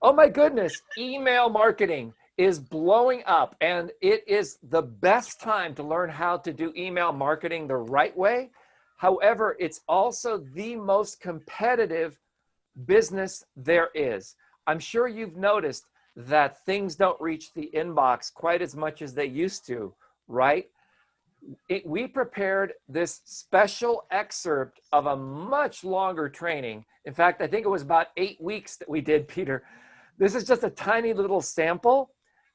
Oh my goodness, email marketing is blowing up, and it is the best time to learn how to do email marketing the right way. However, it's also the most competitive business there is. I'm sure you've noticed that things don't reach the inbox quite as much as they used to, right? We prepared this special excerpt of a much longer training. In fact, I think it was about 8 weeks that we did, Peter. This is just a tiny little sample,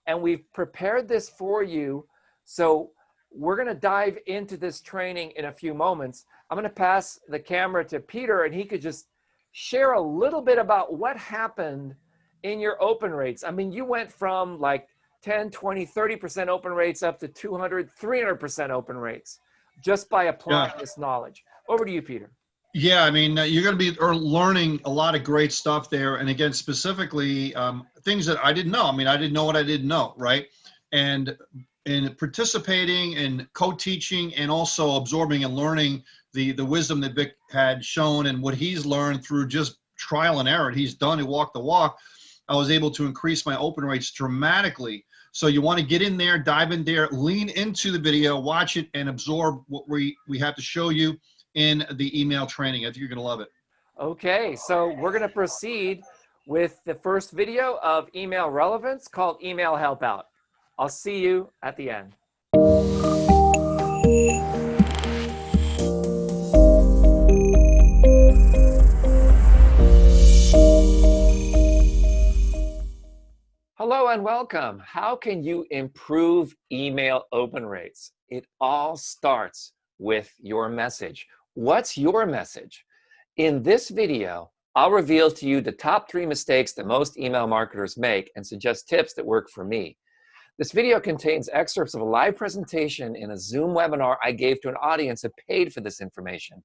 and we've prepared this for you. So we're going to dive into this training in a few moments. I'm going to pass the camera to Peter, and he could just share a little bit about what happened in your open rates. I mean, you went from like 10, 20, 30% open rates up to 200, 300% open rates just by applying this knowledge. Over to you, Peter. Yeah, I mean, you're going to be learning a lot of great stuff there. And again, specifically, things that I didn't know. I mean, I didn't know what I didn't know, right? And in participating and co-teaching and also absorbing and learning the wisdom that Vic had shown and what he's learned through just trial and error. He's done, he walked the walk. I was able to increase my open rates dramatically. So you want to get in there, dive in there, lean into the video, watch it, and absorb what we have to show you in the email training. I think you're going to love it. Okay, so we're going to proceed with the first video of email relevance called Email Help Out. I'll see you at the end. Hello and welcome. How can you improve email open rates? It all starts with your message. What's your message? In this video, I'll reveal to you the top 3 mistakes that most email marketers make and suggest tips that work for me. This video contains excerpts of a live presentation in a Zoom webinar I gave to an audience that paid for this information.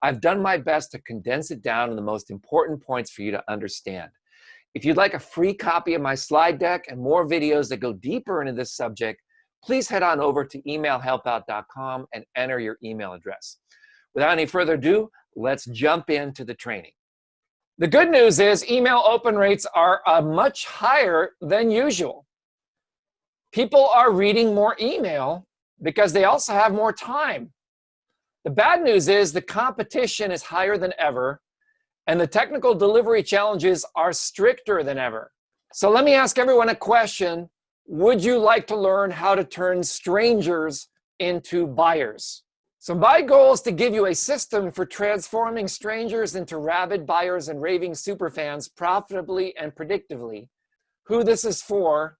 I've done my best to condense it down to the most important points for you to understand. If you'd like a free copy of my slide deck and more videos that go deeper into this subject, please head on over to emailhelpout.com and enter your email address. Without any further ado, let's jump into the training. The good news is email open rates are much higher than usual. People are reading more email because they also have more time. The bad news is the competition is higher than ever, and the technical delivery challenges are stricter than ever. So let me ask everyone a question. Would you like to learn how to turn strangers into buyers? So my goal is to give you a system for transforming strangers into rabid buyers and raving superfans profitably and predictively. Who this is for?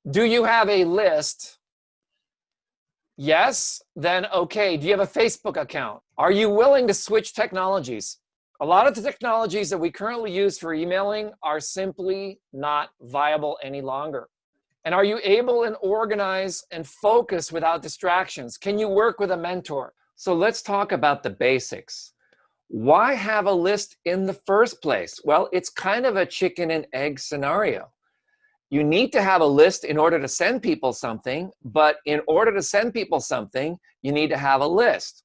Do you have a list? Yes? Then okay. Do you have a Facebook account? Are you willing to switch technologies? A lot of the technologies that we currently use for emailing are simply not viable any longer. And are you able and organize and focus without distractions? Can you work with a mentor? So let's talk about the basics. Why have a list in the first place? Well, it's kind of a chicken and egg scenario. You need to have a list in order to send people something, but in order to send people something, you need to have a list.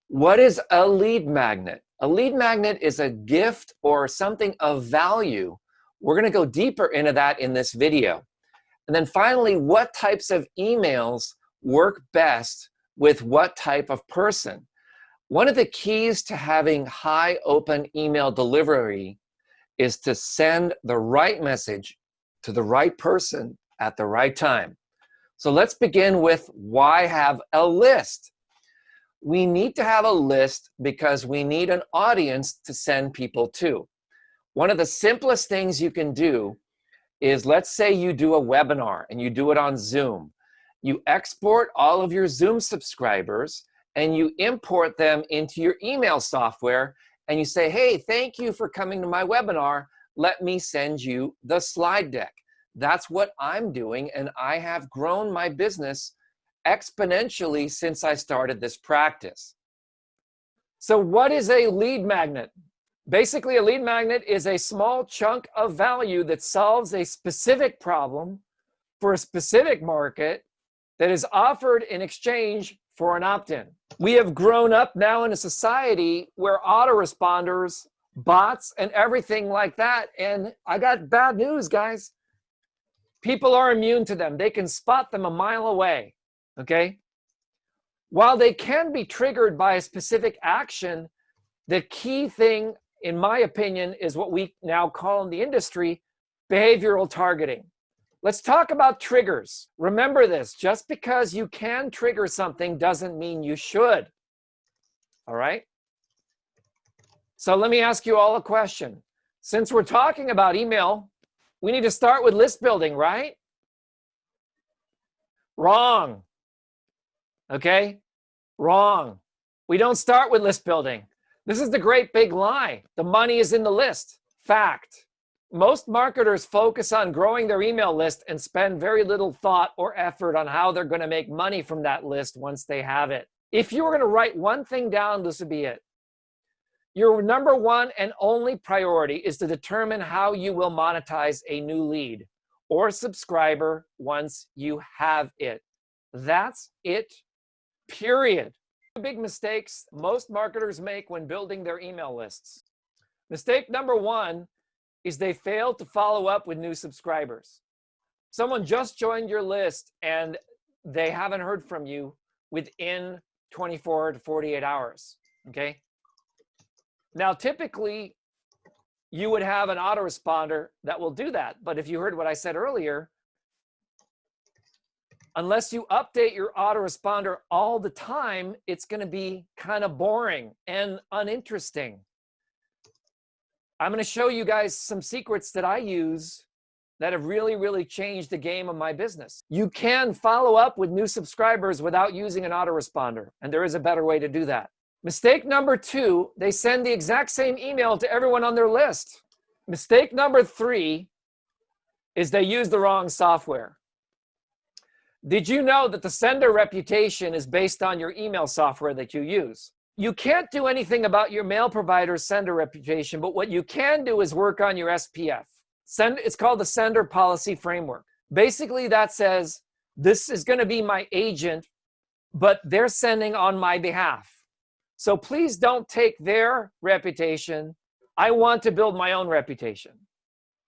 What is a lead magnet? A lead magnet is a gift or something of value. We're going to go deeper into that in this video. And then finally, what types of emails work best with what type of person? One of the keys to having high open email delivery is to send the right message to the right person at the right time. So let's begin with why have a list? We need to have a list because we need an audience to send people to. One of the simplest things you can do is, let's say you do a webinar and you do it on Zoom. You export all of your Zoom subscribers and you import them into your email software and you say, hey, thank you for coming to my webinar. Let me send you the slide deck. That's what I'm doing, and I have grown my business exponentially since I started this practice. So what is a lead magnet? Basically, a lead magnet is a small chunk of value that solves a specific problem for a specific market that is offered in exchange for an opt-in. We have grown up now in a society where autoresponders bots and everything like that. And I got bad news, guys. People are immune to them. They can spot them a mile away, okay? While they can be triggered by a specific action, the key thing, in my opinion, is what we now call in the industry behavioral targeting. Let's talk about triggers. Remember this, just because you can trigger something doesn't mean you should, all right? So let me ask you all a question. Since we're talking about email, we need to start with list building, right? Wrong. Okay? Wrong. We don't start with list building. This is the great big lie. The money is in the list. Fact. Most marketers focus on growing their email list and spend very little thought or effort on how they're going to make money from that list once they have it. If you were going to write one thing down, this would be it. Your number one and only priority is to determine how you will monetize a new lead or subscriber once you have it. That's it, period. Big mistakes most marketers make when building their email lists. Mistake number one is they fail to follow up with new subscribers. Someone just joined your list and they haven't heard from you within 24 to 48 hours, okay? Now, typically, you would have an autoresponder that will do that. But if you heard what I said earlier, unless you update your autoresponder all the time, it's going to be kind of boring and uninteresting. I'm going to show you guys some secrets that I use that have really, really changed the game of my business. You can follow up with new subscribers without using an autoresponder, and there is a better way to do that. Mistake number two, they send the exact same email to everyone on their list. Mistake number three is they use the wrong software. Did you know that the sender reputation is based on your email software that you use? You can't do anything about your mail provider's sender reputation, but what you can do is work on your SPF. It's called the Sender Policy Framework. Basically, that says, this is going to be my agent, but they're sending on my behalf. So please don't take their reputation. I want to build my own reputation.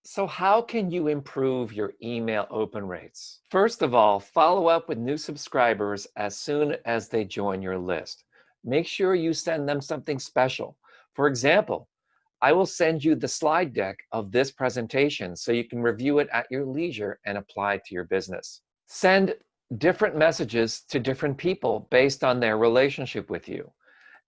So how can you improve your email open rates? First of all, follow up with new subscribers as soon as they join your list. Make sure you send them something special. For example, I will send you the slide deck of this presentation so you can review it at your leisure and apply it to your business. Send different messages to different people based on their relationship with you.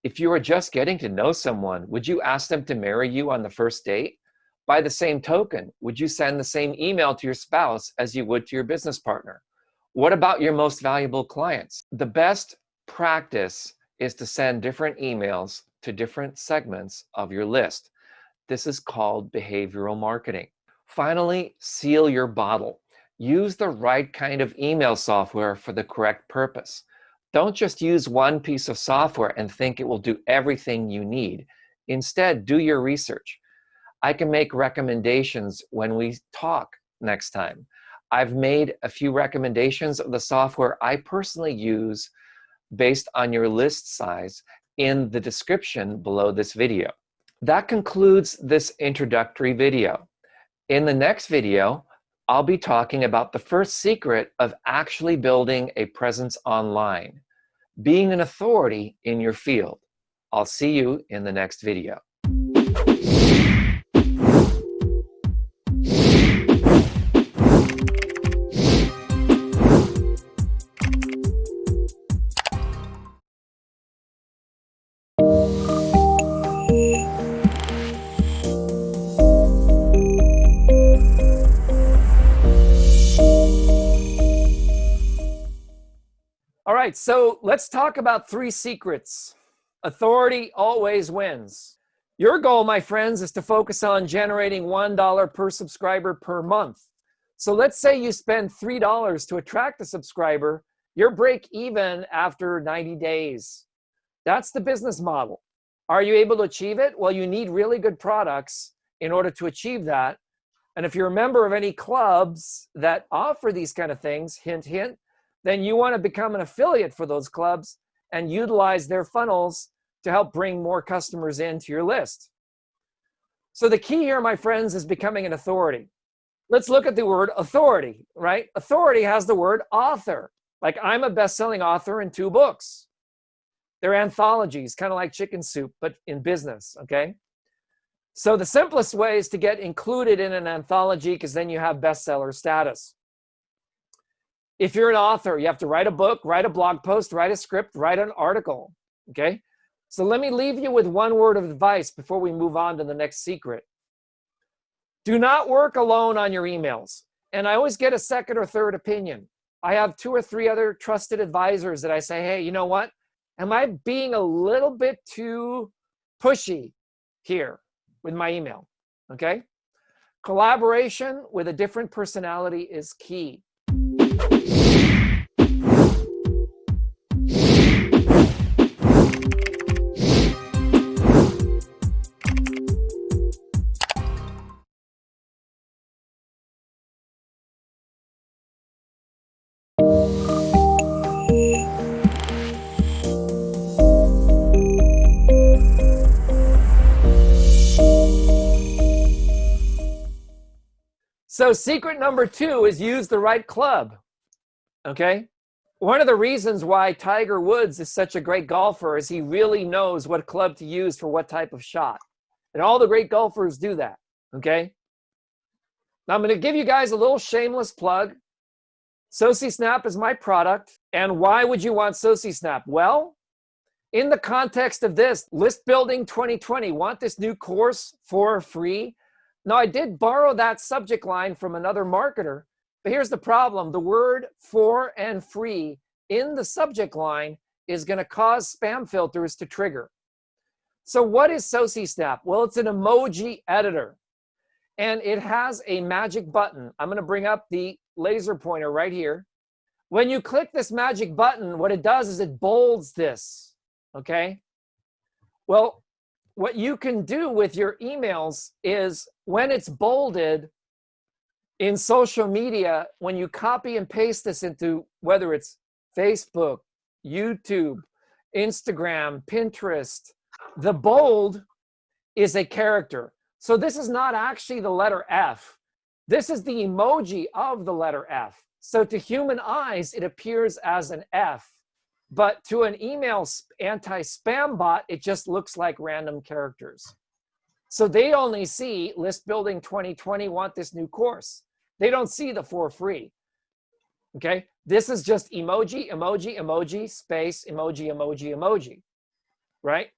If you are just getting to know someone, would you ask them to marry you on the first date? By the same token, would you send the same email to your spouse as you would to your business partner? What about your most valuable clients? The best practice is to send different emails to different segments of your list. This is called behavioral marketing. Finally, seal your bottle. Use the right kind of email software for the correct purpose. Don't just use one piece of software and think it will do everything you need. Instead, do your research. I can make recommendations when we talk next time. I've made a few recommendations of the software I personally use based on your list size in the description below this video. That concludes this introductory video. In the next video, I'll be talking about the first secret of actually building a presence online, being an authority in your field. I'll see you in the next video. All right, so let's talk about 3 secrets. Authority always wins. Your goal, my friends, is to focus on generating $1 per subscriber per month. So let's say you spend $3 to attract a subscriber, you're break even after 90 days. That's the business model. Are you able to achieve it? Well, you need really good products in order to achieve that. And if you're a member of any clubs that offer these kind of things, hint, hint, then you want to become an affiliate for those clubs and utilize their funnels to help bring more customers into your list. So the key here, my friends, is becoming an authority. Let's look at the word authority, right? Authority has the word author. Like, I'm a best-selling author in 2 books. They're anthologies, kind of like Chicken Soup, but in business, okay? So the simplest way is to get included in an anthology, because then you have bestseller status. If you're an author, you have to write a book, write a blog post, write a script, write an article, okay? So let me leave you with one word of advice before we move on to the next secret. Do not work alone on your emails. And I always get a second or third opinion. I have 2 or 3 other trusted advisors that I say, hey, you know what? Am I being a little bit too pushy here with my email? Okay? Collaboration with a different personality is key. So secret number 2 is use the right club, okay? One of the reasons why Tiger Woods is such a great golfer is he really knows what club to use for what type of shot. And all the great golfers do that, okay? Now I'm going to give you guys a little shameless plug. SociSnap is my product. And why would you want SociSnap? Well, in the context of this, List Building 2020, want this new course for free? Now, I did borrow that subject line from another marketer, but here's the problem. The word for and free in the subject line is going to cause spam filters to trigger. So what is SociSnap? Well, it's an emoji editor, and it has a magic button. I'm going to bring up the laser pointer right here. When you click this magic button, what it does is it bolds this, okay? Well, what you can do with your emails is when it's bolded in social media, when you copy and paste this into whether it's Facebook, YouTube, Instagram, Pinterest, the bold is a character. So this is not actually the letter F. This is the emoji of the letter F. So to human eyes, it appears as an F. But to an email anti-spam bot, it just looks like random characters. So they only see List Building 2020, want this new course. They don't see the for free. Okay? This is just emoji, emoji, emoji, space, emoji, emoji, emoji. Right?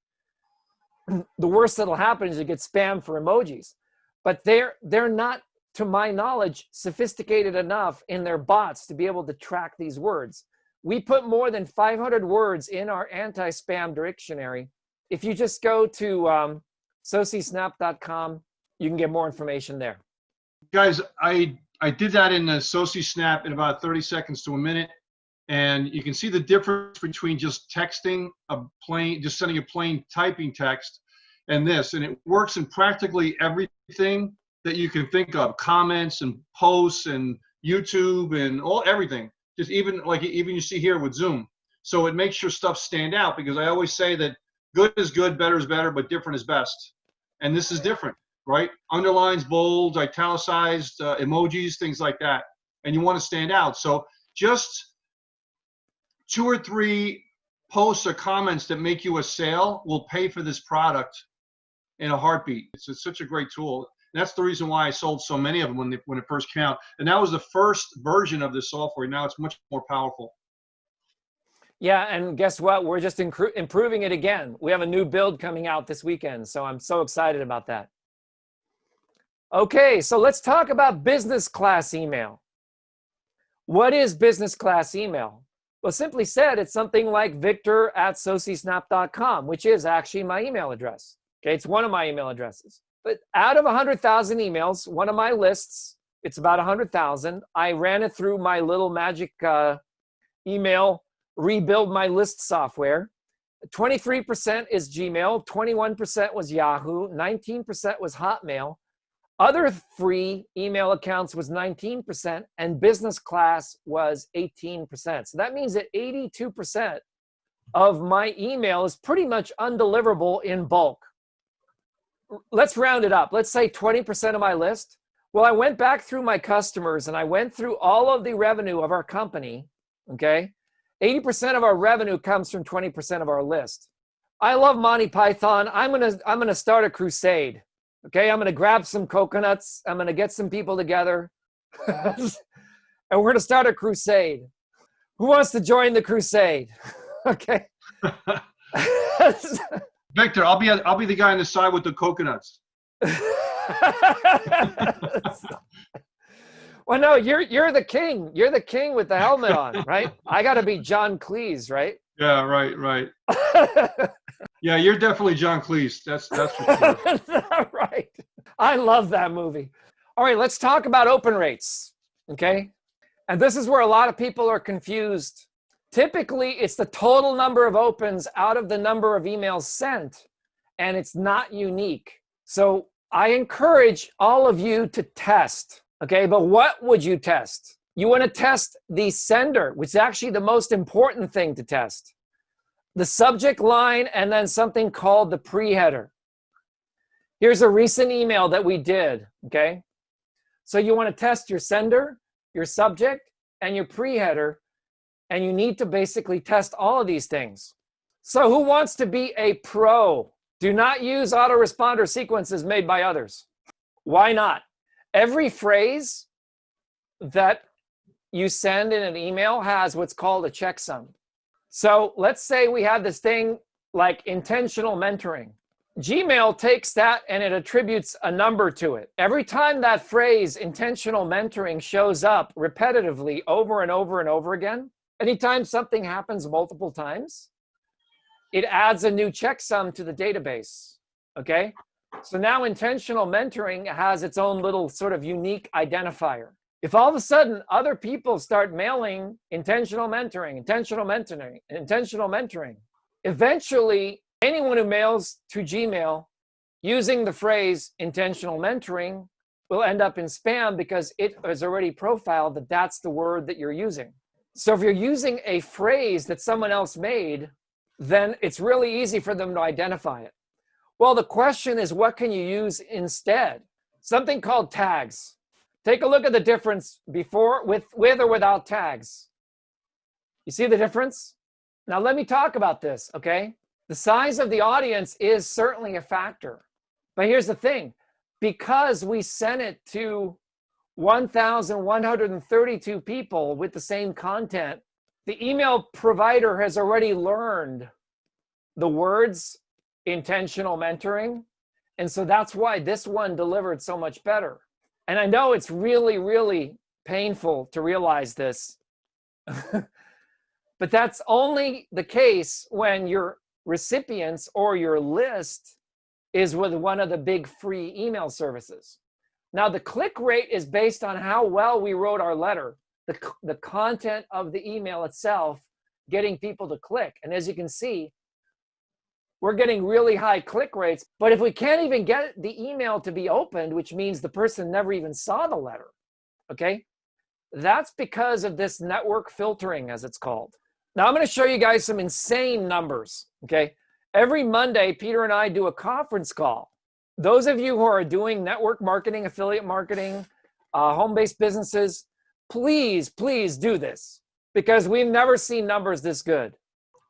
The worst that'll happen is you get spam for emojis. But they're not, to my knowledge, sophisticated enough in their bots to be able to track these words. We put more than 500 words in our anti-spam dictionary. If you just go to SociSnap.com, you can get more information there. Guys, I did that in the SociSnap in about 30 seconds to a minute. And you can see the difference between just texting just sending a plain typing text and this. And it works in practically everything that you can think of, comments and posts and YouTube and everything. Just even you see here with Zoom. So it makes your stuff stand out, because I always say that good is good, better is better, but different is best. And this is different, right? Underlines, bold, italicized, emojis, things like that. And you want to stand out. So just 2 or 3 posts or comments that make you a sale will pay for this product in a heartbeat. It's such a great tool. That's the reason why I sold so many of them when it first came out. And that was the first version of this software. Now it's much more powerful. Yeah, and guess what? We're just improving it again. We have a new build coming out this weekend, so I'm so excited about that. Okay, so let's talk about business class email. What is business class email? Well, simply said, it's something like victor@socisnap.com, which is actually my email address. Okay, it's one of my email addresses. But out of 100,000 emails, one of my lists, it's about 100,000. I ran it through my little magic email rebuild my list software. 23% is Gmail, 21% was Yahoo, 19% was Hotmail. Other free email accounts was 19%, and business class was 18%. So that means that 82% of my email is pretty much undeliverable in bulk. let's round it up. Let's say 20% of my list. Well, I went back through my customers and I went through all of the revenue of our company, okay? 80% of our revenue comes from 20% of our list. I love Monty Python. I'm gonna start a crusade, okay? I'm gonna grab some coconuts. I'm gonna get some people together and we're gonna start a crusade. Who wants to join the crusade? Okay. Victor, I'll be the guy on the side with the coconuts. Well, no, you're the king. You're the king with the helmet on, right? I got to be John Cleese, right? Yeah, right. Yeah, you're definitely John Cleese. That's for sure. Right. I love that movie. All right, let's talk about open rates, okay? And this is where a lot of people are confused. Typically, it's the total number of opens out of the number of emails sent, and it's not unique. So I encourage all of you to test, okay? But what would you test? You want to test the sender, which is actually the most important thing to test. The subject line and then something called the pre-header. Here's a recent email that we did, okay? So you want to test your sender, your subject, and your pre-header, and you need to basically test all of these things. So who wants to be a pro? Do not use autoresponder sequences made by others. Why not? Every phrase that you send in an email has what's called a checksum. So let's say we have this thing like intentional mentoring. Gmail takes that and it attributes a number to it. Every time that phrase intentional mentoring shows up repetitively over and over and over again, anytime something happens multiple times, it adds a new checksum to the database, okay? So now intentional mentoring has its own little sort of unique identifier. If all of a sudden other people start mailing intentional mentoring, eventually anyone who mails to Gmail using the phrase intentional mentoring will end up in spam because it has already profiled that that's the word that you're using. So if you're using a phrase that someone else made, then it's really easy for them to identify it. Well, the question is, what can you use instead? Something called tags. Take a look at the difference before with or without tags. You see the difference? Now let me talk about this, okay? The size of the audience is certainly a factor. But here's the thing. Because we sent it to 1,132 people with the same content, the email provider has already learned the words intentional mentoring. And so that's why this one delivered so much better. And I know it's really, really painful to realize this, but that's only the case when your recipients or your list is with one of the big free email services. Now, the click rate is based on how well we wrote our letter, the content of the email itself, getting people to click. And as you can see, we're getting really high click rates. But if we can't even get the email to be opened, which means the person never even saw the letter, okay? That's because of this network filtering, as it's called. Now, I'm going to show you guys some insane numbers, okay? Every Monday, Peter and I do a conference call. Those of you who are doing network marketing, affiliate marketing, home-based businesses, please do this because we've never seen numbers this good.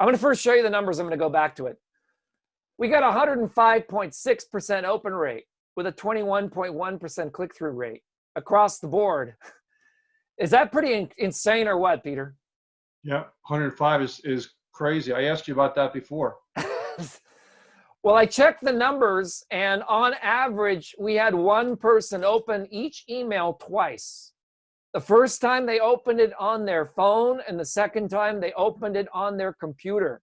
I'm going to first show you the numbers. I'm going to go back to it. We got 105.6% open rate with a 21.1% click-through rate across the board. Is that pretty insane or what, Peter? Yeah, 105 is crazy. I asked you about that before. Well, I checked the numbers, and on average, we had one person open each email twice. The first time they opened it on their phone, and the second time they opened it on their computer.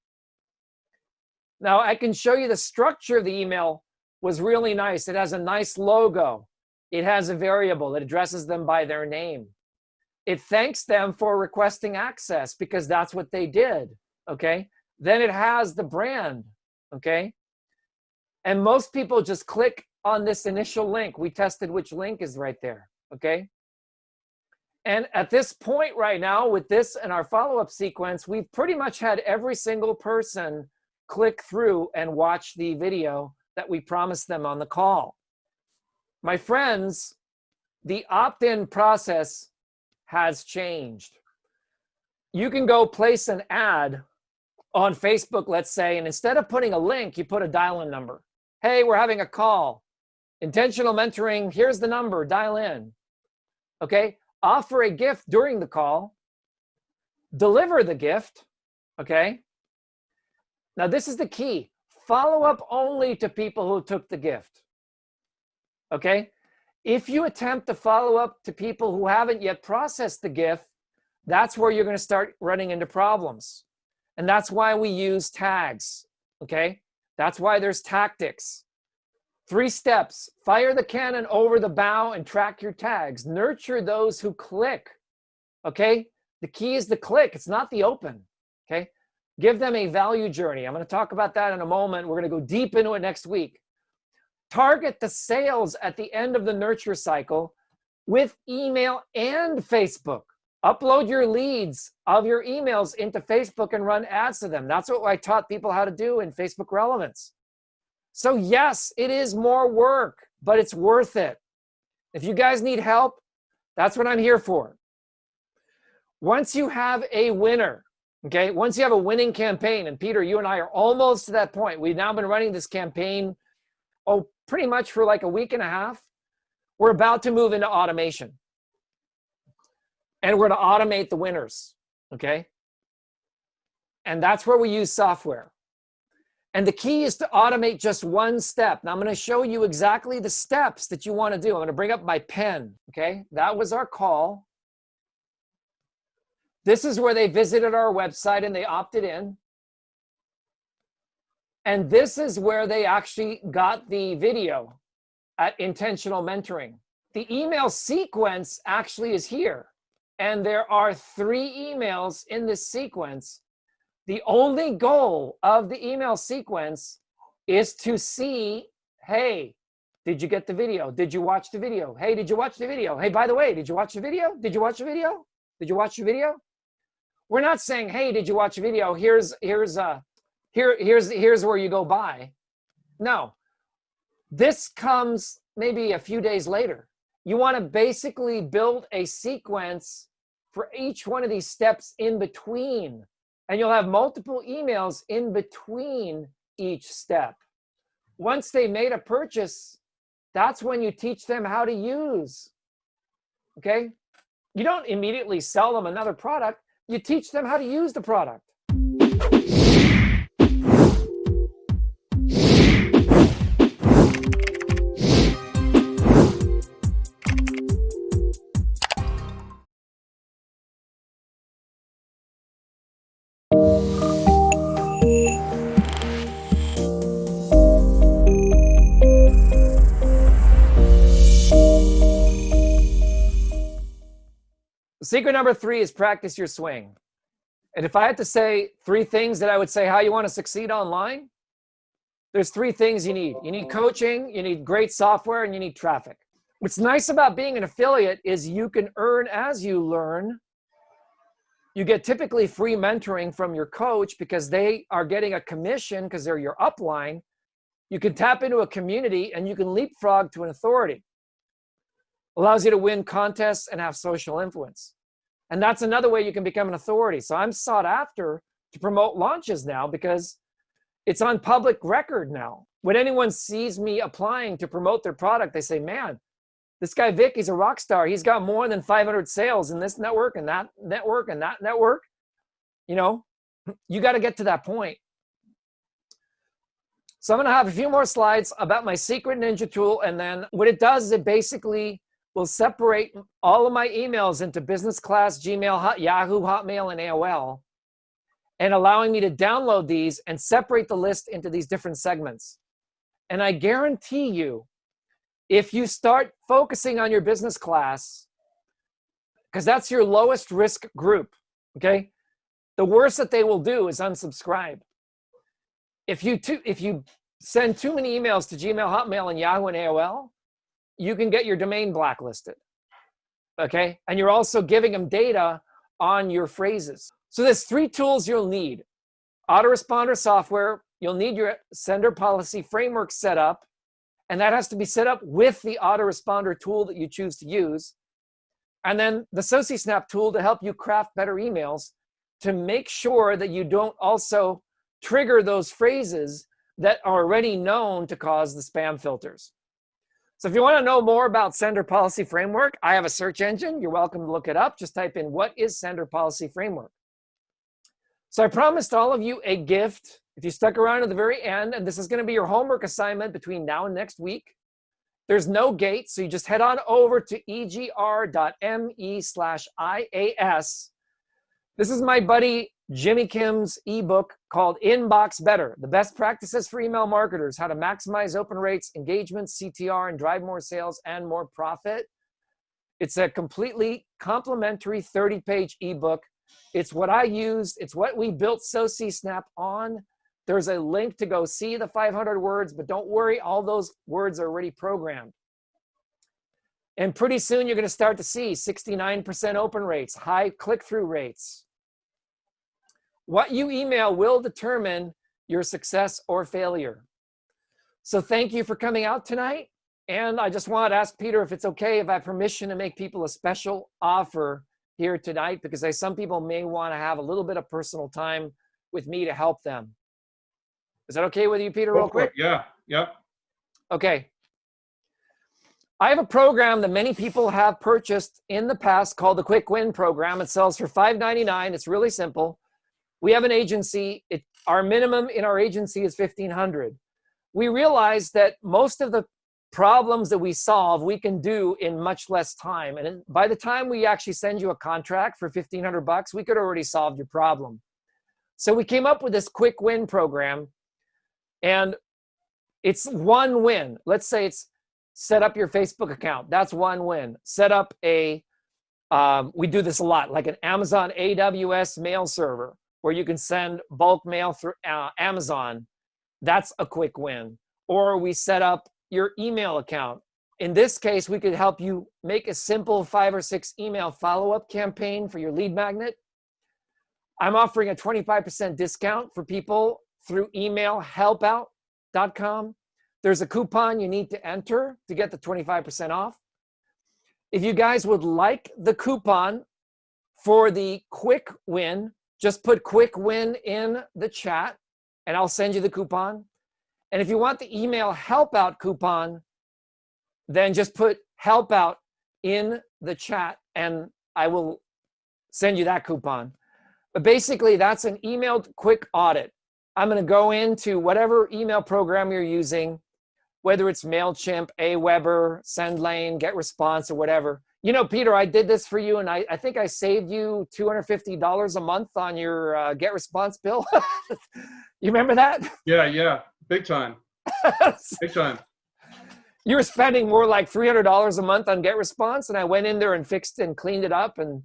Now, I can show you the structure of the email was really nice. It has a nice logo. It has a variable that addresses them by their name. It thanks them for requesting access because that's what they did, okay? Then it has the brand, okay? And most people just click on this initial link. We tested which link is right there, okay? And at this point right now, with this and our follow-up sequence, we've pretty much had every single person click through and watch the video that we promised them on the call. My friends, the opt-in process has changed. You can go place an ad on Facebook, let's say, and instead of putting a link, you put a dial-in number. Hey, we're having a call. Intentional mentoring, here's the number, dial in. Okay, offer a gift during the call, deliver the gift, okay? Now this is the key. Follow up only to people who took the gift, okay? If you attempt to follow up to people who haven't yet processed the gift, that's where you're gonna start running into problems. And that's why we use tags, okay? That's why there's tactics. 3 steps: fire the cannon over the bow and track your tags. Nurture those who click, okay? The key is the click, it's not the open, okay? Give them a value journey. I'm gonna talk about that in a moment. We're gonna go deep into it next week. Target the sales at the end of the nurture cycle with email and Facebook. Upload your leads of your emails into Facebook and run ads to them. That's what I taught people how to do in Facebook Relevance. So yes, it is more work, but it's worth it. If you guys need help, that's what I'm here for. Once you have a winner, okay, once you have a winning campaign, and Peter, you and I are almost to that point. We've now been running this campaign, pretty much for like a week and a half. We're about to move into automation. And we're going to automate the winners, okay? And that's where we use software. And the key is to automate just one step. Now I'm going to show you exactly the steps that you want to do. I'm going to bring up my pen, okay? That was our call. This is where they visited our website and they opted in. And this is where they actually got the video at Intentional Mentoring. The email sequence actually is here. And there are 3 emails in this sequence. The only goal of the email sequence is to see, hey, did you get the video? Did you watch the video? Hey, did you watch the video? Hey, by the way, did you watch the video? Did you watch the video? Did you watch the video? We're not saying, hey, did you watch the video? Here's where you go buy. No, this comes maybe a few days later. You want to basically build a sequence for each one of these steps in between. And you'll have multiple emails in between each step. Once they made a purchase, that's when you teach them how to use. Okay? You don't immediately sell them another product. You teach them how to use the product. Secret number 3 is practice your swing. And if I had to say 3 things that I would say how you want to succeed online, there's 3 things you need. You need coaching, you need great software, and you need traffic. What's nice about being an affiliate is you can earn as you learn. You get typically free mentoring from your coach because they are getting a commission because they're your upline. You can tap into a community and you can leapfrog to an authority. Allows you to win contests and have social influence. And that's another way you can become an authority. So I'm sought after to promote launches now because it's on public record now. When anyone sees me applying to promote their product, they say, man, this guy Vic, he's a rock star. He's got more than 500 sales in this network and that network and that network. You know, you got to get to that point. So I'm going to have a few more slides about my secret ninja tool. And then what it does is it basically will separate all of my emails into business class, Gmail, Yahoo, Hotmail, and AOL, and allowing me to download these and separate the list into these different segments. And I guarantee you, if you start focusing on your business class, because that's your lowest risk group, okay? The worst that they will do is unsubscribe. If you send too many emails to Gmail, Hotmail, and Yahoo, and AOL, you can get your domain blacklisted, okay? And you're also giving them data on your phrases. So there's 3 tools you'll need. Autoresponder software, you'll need your sender policy framework set up, and that has to be set up with the autoresponder tool that you choose to use. And then the SociSnap tool to help you craft better emails to make sure that you don't also trigger those phrases that are already known to cause the spam filters. So if you want to know more about Sender Policy Framework, I have a search engine. You're welcome to look it up. Just type in, what is Sender Policy Framework? So I promised all of you a gift if you stuck around to the very end, and this is going to be your homework assignment between now and next week. There's no gate, so you just head on over to egr.me/IAS. This is my buddy Jimmy Kim's ebook called Inbox Better, the best practices for email marketers, how to maximize open rates, engagement, CTR, and drive more sales and more profit. It's a completely complimentary 30-page ebook. It's what I used. It's what we built SociSnap on. There's a link to go see the 500 words, but don't worry, all those words are already programmed. And pretty soon you're going to start to see 69% open rates, high click-through rates. What you email will determine your success or failure. So thank you for coming out tonight. And I just want to ask Peter if it's okay if I have permission to make people a special offer here tonight, because some people may want to have a little bit of personal time with me to help them. Is that okay with you, Peter, real quick? Yeah, yep. Okay. I have a program that many people have purchased in the past called the Quick Win Program. It sells for $5.99. It's really simple. We have an agency. Our minimum in our agency is $1,500. We realize that most of the problems that we solve, we can do in much less time. And by the time we actually send you a contract for $1,500, we could already solve your problem. So we came up with this Quick Win Program. And it's one win. Let's say it's set up your Facebook account. That's one win. Set up we do this a lot, like an Amazon AWS mail server where you can send bulk mail through Amazon. That's a quick win. Or we set up your email account. In this case, we could help you make a simple 5 or 6 email follow-up campaign for your lead magnet. I'm offering a 25% discount for people through emailhelpout.com. There's a coupon you need to enter to get the 25% off. If you guys would like the coupon for the quick win, just put quick win in the chat and I'll send you the coupon. And if you want the email help out coupon, then just put help out in the chat and I will send you that coupon. But basically that's an emailed quick audit. I'm going to go into whatever email program you're using, whether it's MailChimp, Aweber, SendLane, GetResponse, or whatever. You know, Peter, I did this for you, and I think I saved you $250 a month on your GetResponse bill. You remember that? Yeah, big time. Big time. You were spending more like $300 a month on GetResponse, and I went in there and fixed and cleaned it up, and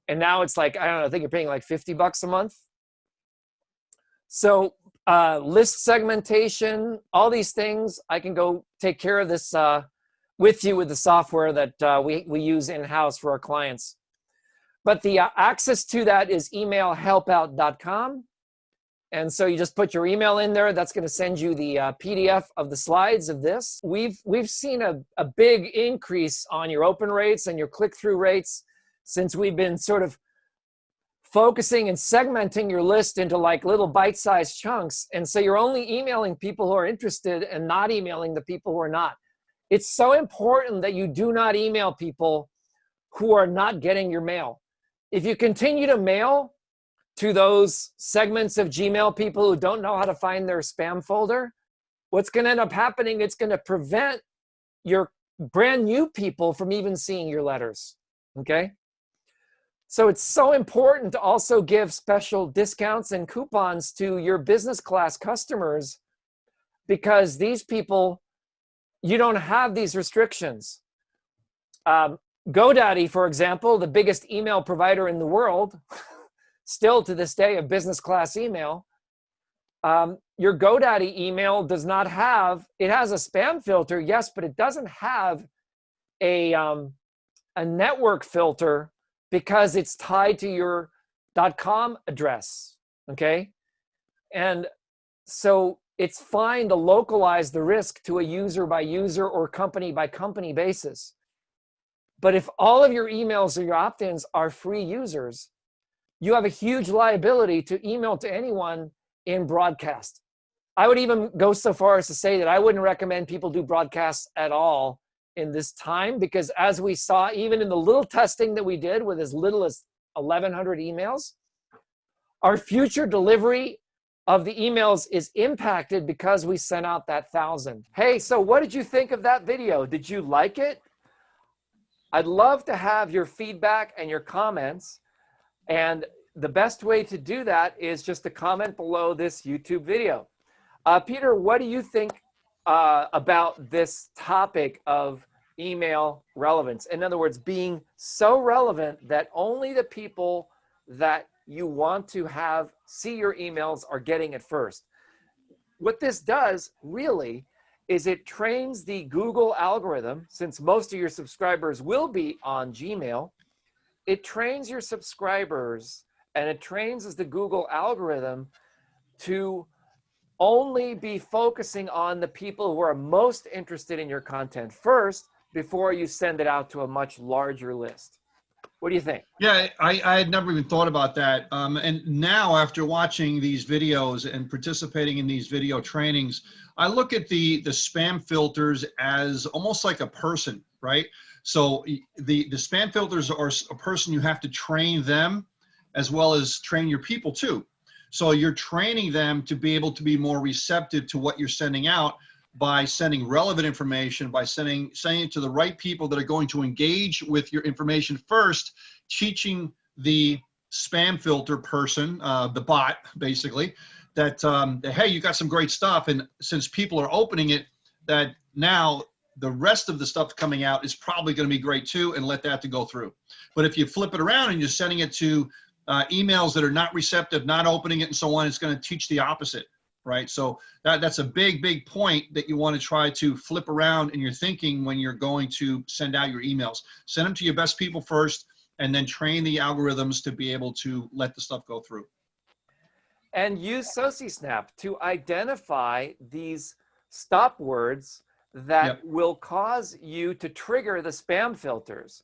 now it's like, I don't know, I think you're paying like $50 a month. So list segmentation, all these things, I can go take care of this with you with the software that we use in-house for our clients. But the access to that is emailhelpout.com. And so you just put your email in there. That's going to send you the PDF of the slides of this. We've seen a big increase on your open rates and your click-through rates since we've been sort of focusing and segmenting your list into like little bite-sized chunks. And so you're only emailing people who are interested and not emailing the people who are not. It's so important that you do not email people who are not getting your mail. If you continue to mail to those segments of Gmail people who don't know how to find their spam folder, what's going to end up happening, it's going to prevent your brand new people from even seeing your letters, okay? So it's so important to also give special discounts and coupons to your business class customers because these people, you don't have these restrictions. GoDaddy, for example, the biggest email provider in the world, still to this day a business class email, your GoDaddy email does not have, it has a spam filter, yes, but it doesn't have a network filter because it's tied to your .com address, okay? And So it's fine to localize the risk to a user by user or company by company basis. But if all of your emails or your opt-ins are free users, you have a huge liability to email to anyone in broadcast. I would even go so far as to say that I wouldn't recommend people do broadcasts at all in this time, because as we saw, even in the little testing that we did with as little as 1,100 emails, our future delivery of the emails is impacted because we sent out that 1,000. Hey, so what did you think of that video? Did you like it? I'd love to have your feedback and your comments. And the best way to do that is just to comment below this YouTube video. Peter, what do you think about this topic of email relevance? In other words, being so relevant that only the people that you want to have see your emails are getting it first. What this does really is it trains the Google algorithm, since most of your subscribers will be on Gmail. It trains your subscribers and it trains the Google algorithm to only be focusing on the people who are most interested in your content first before you send it out to a much larger list. What do you think? Yeah, I had never even thought about that. And now after watching these videos and participating in these video trainings, I look at the spam filters as almost like a person, right? So the spam filters are a person. You have to train them as well as train your people too. So you're training them to be able to be more receptive to what you're sending out by sending relevant information, by sending it to the right people that are going to engage with your information first, teaching the spam filter person, the bot, basically, that, hey, you got some great stuff. And since people are opening it, that now the rest of the stuff coming out is probably going to be great too, and let that to go through. But if you flip it around and you're sending it to emails that are not receptive, not opening it and so on, it's going to teach the opposite. Right. So that's a big point that you want to try to flip around in your thinking when you're going to send out your emails. Send them to your best people first, and then train the algorithms to be able to let the stuff go through. And use SociSnap to identify these stop words that will cause you to trigger the spam filters.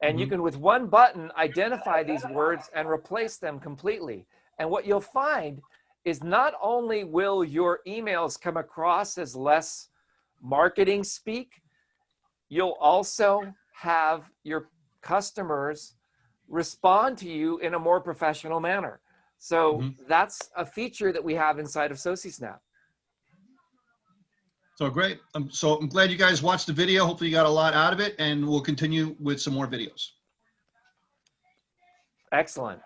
And you can, with one button, identify these words and replace them completely. And what you'll find is not only will your emails come across as less marketing speak, you'll also have your customers respond to you in a more professional manner. So that's a feature that we have inside of SociSnap. So great. So I'm glad you guys watched the video. Hopefully you got a lot out of it, and we'll continue with some more videos. Excellent.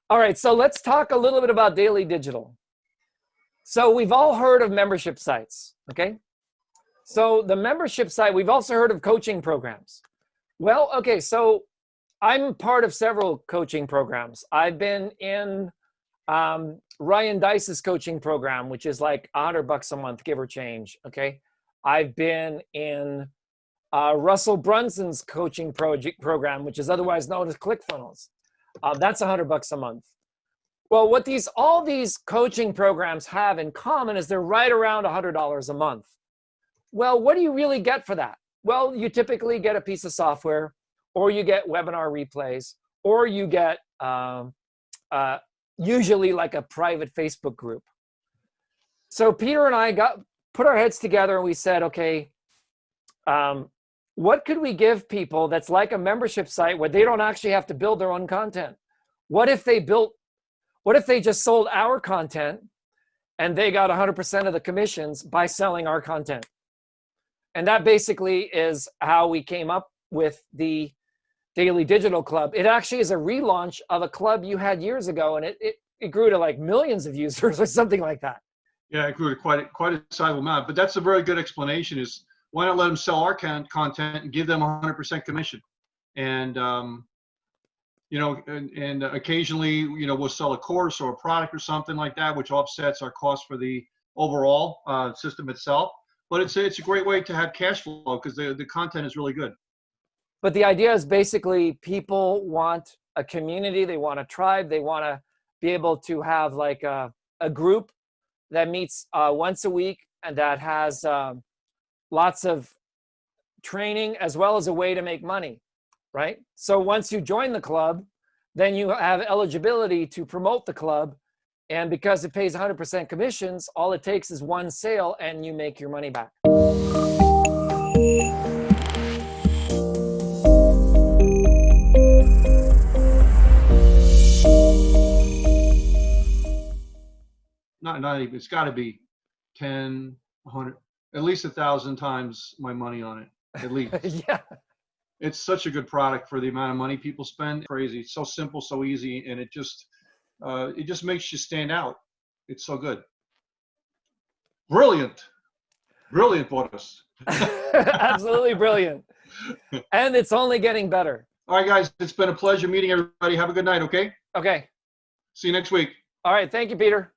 All right, so let's talk a little bit about daily digital. So we've all heard of membership sites, okay? So the membership site, we've also heard of coaching programs. Well, okay, so I'm part of several coaching programs. I've been in Ryan Dice's coaching program, which is like $100 a month, give or change, okay? I've been in Russell Brunson's coaching program, which is otherwise known as ClickFunnels. That's $100 a month. Well, what all these coaching programs have in common is they're right around $100 a month. Well, what do you really get for that? Well, you typically get a piece of software, or you get webinar replays, or you get usually like a private Facebook group. So Peter and I put our heads together and we said, okay, what could we give people that's like a membership site where they don't actually have to build their own content? What if they just sold our content and they got 100% of the commissions by selling our content? And that basically is how we came up with the Daily Digital Club. It actually is a relaunch of a club you had years ago, and it grew to like millions of users or something like that. Yeah, it grew to quite a sizable amount. But that's a very good explanation. Is why not let them sell our content and give them 100% commission? And you know, and occasionally, you know, we'll sell a course or a product or something like that, which offsets our cost for the overall system itself. But it's a great way to have cash flow because the content is really good. But the idea is basically people want a community, they want a tribe, they want to be able to have like a group that meets once a week and that has lots of training as well as a way to make money, right? So once you join the club, then you have eligibility to promote the club. And because it pays 100% commissions, all it takes is one sale and you make your money back. Not even, it's got to be 10, 100, at least 1,000 times my money on it, at least. Yeah. It's such a good product for the amount of money people spend. Crazy. It's so simple, so easy, and it just makes you stand out. It's so good. Brilliant bonus. Absolutely brilliant. And it's only getting better. All right, guys, it's been a pleasure meeting everybody. Have a good night, okay? Okay. See you next week. All right. Thank you, Peter.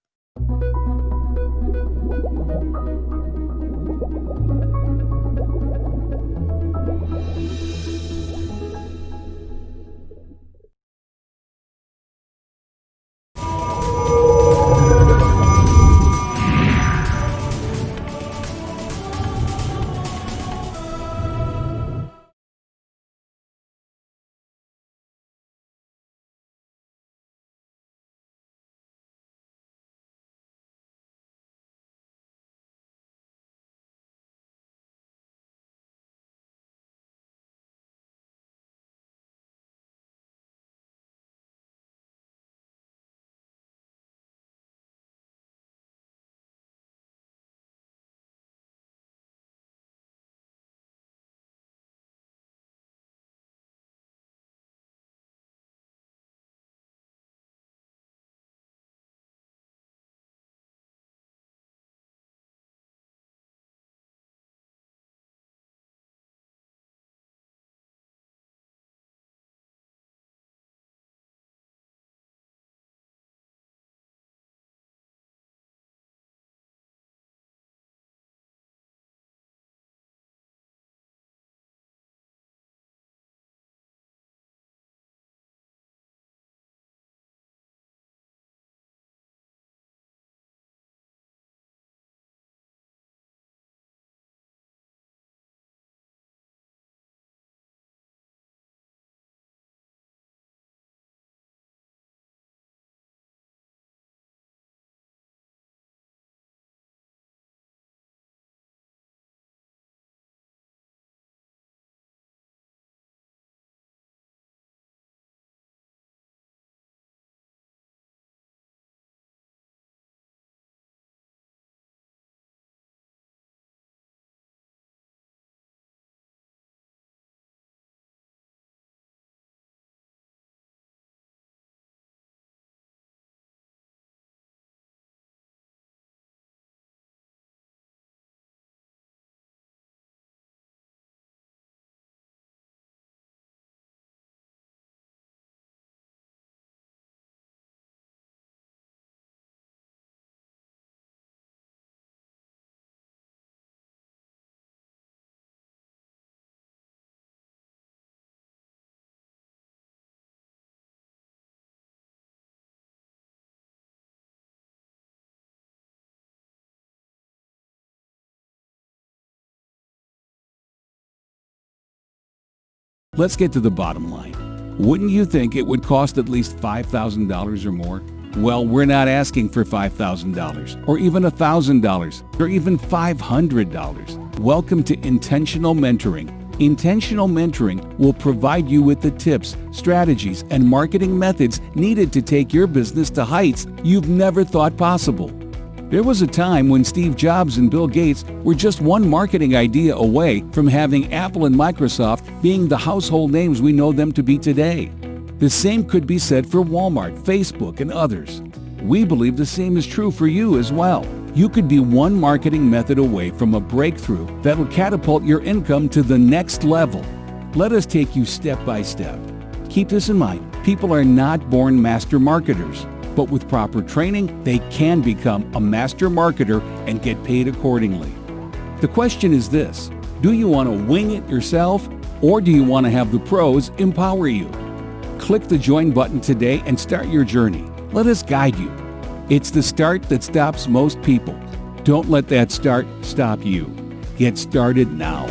Let's get to the bottom line. Wouldn't you think it would cost at least $5,000 or more? Well, we're not asking for $5,000 or even $1,000 or even $500. Welcome to Intentional Mentoring. Intentional Mentoring will provide you with the tips, strategies, and marketing methods needed to take your business to heights you've never thought possible. There was a time when Steve Jobs and Bill Gates were just one marketing idea away from having Apple and Microsoft being the household names we know them to be today. The same could be said for Walmart, Facebook, and others. We believe the same is true for you as well. You could be one marketing method away from a breakthrough that will catapult your income to the next level. Let us take you step by step. Keep this in mind. People are not born master marketers, but with proper training, they can become a master marketer and get paid accordingly. The question is this: do you want to wing it yourself, or do you want to have the pros empower you? Click the join button today and start your journey. Let us guide you. It's the start that stops most people. Don't let that start stop you. Get started now.